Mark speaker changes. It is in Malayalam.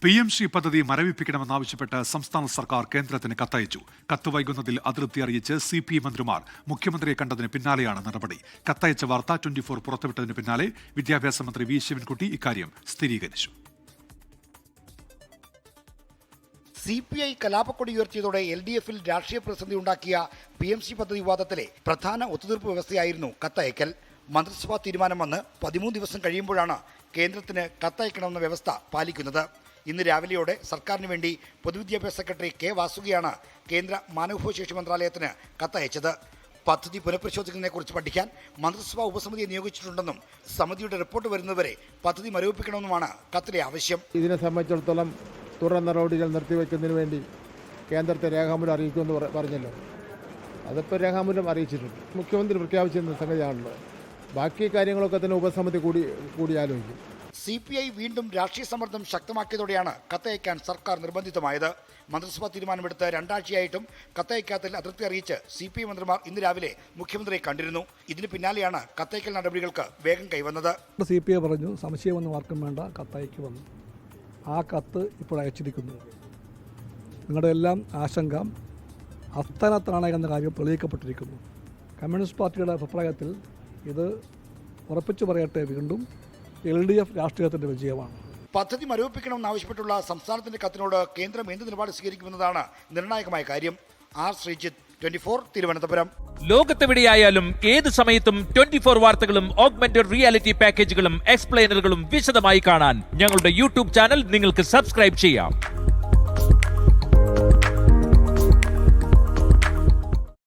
Speaker 1: PMC പദ്ധതി മരവിപ്പിക്കണമെന്നാവശ്യപ്പെട്ട് സംസ്ഥാന സർക്കാർ കേന്ദ്രത്തിന് കത്തയച്ചു. കത്ത് വൈകുന്നതിൽ അതൃപ്തി അറിയിച്ച് CPI മന്ത്രിമാർ മുഖ്യമന്ത്രിയെ കണ്ടതിന് പിന്നാലെയാണ് നടപടി. കത്തയച്ച വാർത്ത 24 പുറത്തുവിട്ടതിന് പിന്നാലെ വിദ്യാഭ്യാസ മന്ത്രി വി ശിവൻകുട്ടി ഇക്കാര്യം സ്ഥിരീകരിച്ചു.
Speaker 2: CPI കലാപക്കൊടി ഉയർത്തിയതോടെ LDF-ൽ രാഷ്ട്രീയ പ്രതിസന്ധി ഉണ്ടാക്കിയ PMC പദ്ധതി വിവാദത്തിലെ പ്രധാന ഒത്തുതീർപ്പ് വ്യവസ്ഥയായിരുന്നു കത്തയക്കൽ. മന്ത്രിസഭാ തീരുമാനം വന്ന് 13 ദിവസം കഴിയുമ്പോഴാണ് കേന്ദ്രത്തിന് കത്തയക്കണമെന്ന വ്യവസ്ഥ പാലിക്കുന്നത്. ഇന്ന് രാവിലെയോടെ സർക്കാരിന് വേണ്ടി പൊതുവിദ്യാഭ്യാസ സെക്രട്ടറി K. വാസുകിയാണ് കേന്ദ്ര മാനവവിഭവശേഷി മന്ത്രാലയത്തിന് കത്തയച്ചത്. പദ്ധതി പുനഃപരിശോധിക്കുന്നതിനെക്കുറിച്ച് പഠിക്കാൻ മന്ത്രിസഭാ ഉപസമിതിയെ നിയോഗിച്ചിട്ടുണ്ടെന്നും സമിതിയുടെ റിപ്പോർട്ട് വരുന്നതുവരെ പദ്ധതി മരവിപ്പിക്കണമെന്നുമാണ് കത്തിലെ ആവശ്യം.
Speaker 3: ഇതിനെ സംബന്ധിച്ചിടത്തോളം തുടർ നടപടികൾ നിർത്തിവെക്കുന്നതിന് വേണ്ടി കേന്ദ്രത്തെ രേഖാമൂലം അറിയിക്കുമെന്ന് പറഞ്ഞല്ലോ. അതിപ്പോൾ രേഖാമൂലം അറിയിച്ചിട്ടുണ്ട്. മുഖ്യമന്ത്രി പ്രഖ്യാപിച്ചിരുന്ന സംഗതിയാണല്ലോ. ബാക്കി കാര്യങ്ങളൊക്കെ തന്നെ ഉപസമിതി കൂടി ആലോചിക്കും.
Speaker 2: CPI വീണ്ടും രാഷ്ട്രീയ സമ്മർദ്ദം ശക്തമാക്കിയതോടെയാണ് കത്തയക്കാൻ സർക്കാർ നിർബന്ധിതമായത്. മന്ത്രിസഭാ തീരുമാനമെടുത്ത് 2 ആഴ്ചയായിട്ടും കത്തയക്കാത്തിൽ അതൃപ്തി അറിയിച്ച് CPI മന്ത്രിമാർ ഇന്ന് രാവിലെ മുഖ്യമന്ത്രിയെ കണ്ടിരുന്നു. ഇതിന് പിന്നാലെയാണ് കത്തയക്കൽ നടപടികൾക്ക് വേഗം കൈവന്നത്.
Speaker 4: CPI പറഞ്ഞു സംശയമൊന്നും ആർക്കും വേണ്ട, കത്തയക്ക് വന്നു. ആ കത്ത് ഇപ്പോൾ അയച്ചിരിക്കുന്നു. നിങ്ങളുടെ എല്ലാം ആശങ്ക അസ്ഥാനത്താണ് എന്ന കാര്യം തെളിയിക്കപ്പെട്ടിരിക്കുന്നു. കമ്മ്യൂണിസ്റ്റ് പാർട്ടിയുടെ അഭിപ്രായത്തിൽ ഇത് ഉറപ്പിച്ചു പറയട്ടെ, വീണ്ടും LDF രാഷ്ട്രീയത്തിൻ്റെ വിജയമാണ്.
Speaker 2: പദ്ധതി മരവിപ്പിക്കണമെന്നാവശ്യപ്പെട്ടുള്ള സംസ്ഥാനത്തിന്റെ കത്തിനോട് കേന്ദ്രം എന്ത് നിലപാട് സ്വീകരിക്കുമെന്നതാണ് നിർണായകമായ കാര്യം. R. ശ്രീജിത്ത്, 24 തിരുവനന്തപുരം.
Speaker 5: ലോകത്തെവിടെയായാലും ഏത് സമയത്തും 24 വാർത്തകളും ഓഗ്മെന്റഡ് റിയാലിറ്റി പാക്കേജുകളും എക്സ്പ്ലെയിനറുകളും വിശദമായി കാണാൻ ഞങ്ങളുടെ YouTube ചാനൽ നിങ്ങൾക്ക് സബ്സ്ക്രൈബ് ചെയ്യാം.